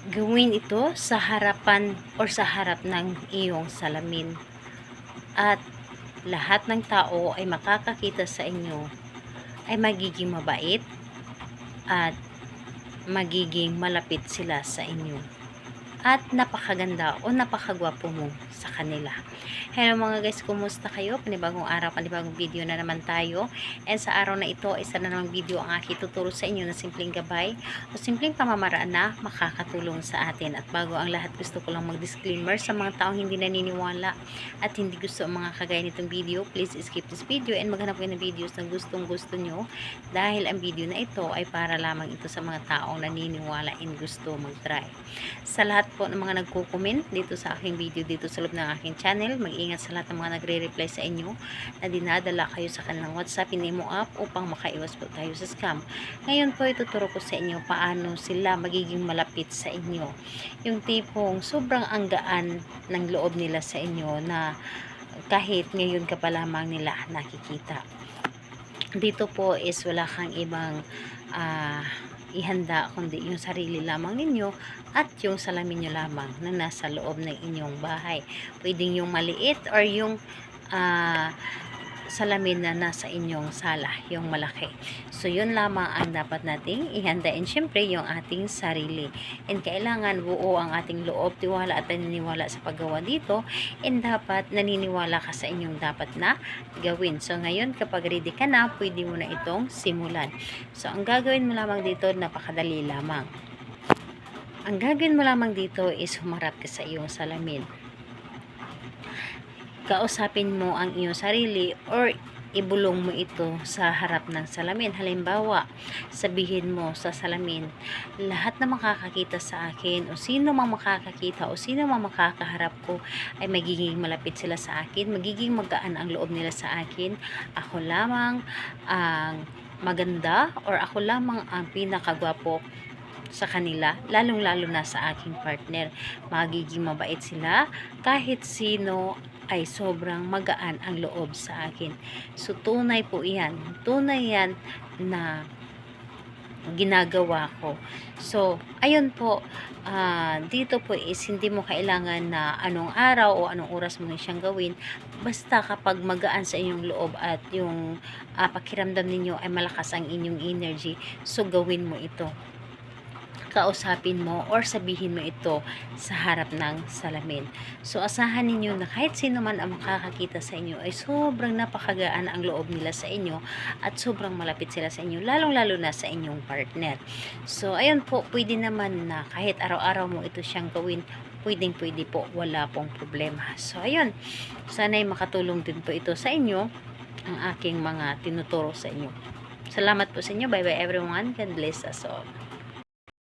Gawin ito sa harapan or sa harap ng iyong salamin. At lahat ng tao ay makakakita sa inyo ay magiging mabait at magiging malapit sila sa inyo. At napakaganda o napakagwapo mo sa kanila. Hello mga guys, kumusta kayo? Panibagong araw, panibagong video na naman tayo. And sa araw na ito, isa na namang video ang aking tuturo sa inyo na simpleng gabay o simpleng pamamaraan na makakatulong sa atin. At bago ang lahat, gusto ko lang mag-disclaimer sa mga taong hindi naniniwala at hindi gusto ang mga kagaya nitong video. Please skip this video and maghanap kayo ng videos na gustong gusto nyo, dahil ang video na ito ay para lamang ito sa mga taong naniniwala and gusto mag-try. Sa lahat po ng mga nagko-comment dito sa aking video dito sa loob ng aking channel, mag-ingat sa lahat ng mga nagre-reply sa inyo na dinadala kayo sa kanilang WhatsApp, Imo app upang makaiwas po tayo sa scam. Ngayon po ituturo ko sa inyo paano sila magiging malapit sa inyo. Yung tipong sobrang anggaan ng loob nila sa inyo na kahit ngayon ka pa lamang nila nakikita. Dito po is wala kang ibang ihanda kundi yung sarili lamang ninyo at yung salamin nyo lamang na nasa loob ng inyong bahay. Pwedeng yung maliit or yung salamin na nasa inyong sala, yung malaki. So yun lamang ang dapat nating ihanda, and syempre yung ating sarili. And kailangan buo ang ating loob, tiwala at naniniwala sa paggawa dito, and dapat naniniwala ka sa inyong dapat na gawin. So ngayon kapag ready ka na, pwede mo na itong simulan. So ang gagawin mo lamang dito, napakadali lamang. Ang gagawin mo lamang dito is humarap ka sa iyong salamin. Kausapin mo ang iyong sarili or ibulong mo ito sa harap ng salamin. Halimbawa, sabihin mo sa salamin, lahat na makakakita sa akin o sino mang makakakita o sino mang makakaharap ko ay magiging malapit sila sa akin, magiging magaan ang loob nila sa akin. Ako lamang ang maganda or ako lamang ang pinakagwapo sa kanila, lalong-lalo na sa aking partner. Magiging mabait sila, kahit sino ay sobrang magaan ang loob sa akin. So tunay po yan, tunay yan na ginagawa ko. So ayun po, dito po is hindi mo kailangan na anong araw o anong oras mo siyang gawin, basta kapag magaan sa inyong loob at yung pakiramdam ninyo ay malakas ang inyong energy, so gawin mo ito. Kausapin mo or sabihin mo ito sa harap ng salamin. So asahan ninyo na kahit sino man ang makakakita sa inyo ay sobrang napakagaan ang loob nila sa inyo at sobrang malapit sila sa inyo, lalong-lalo na sa inyong partner. So ayun po, pwede naman na kahit araw-araw mo ito siyang gawin, pwedeng-pwede po, wala pong problema. So ayun, sana'y makatulong din po ito sa inyo ang aking mga tinuturo sa inyo. Salamat po sa inyo. Bye bye everyone. God bless us all.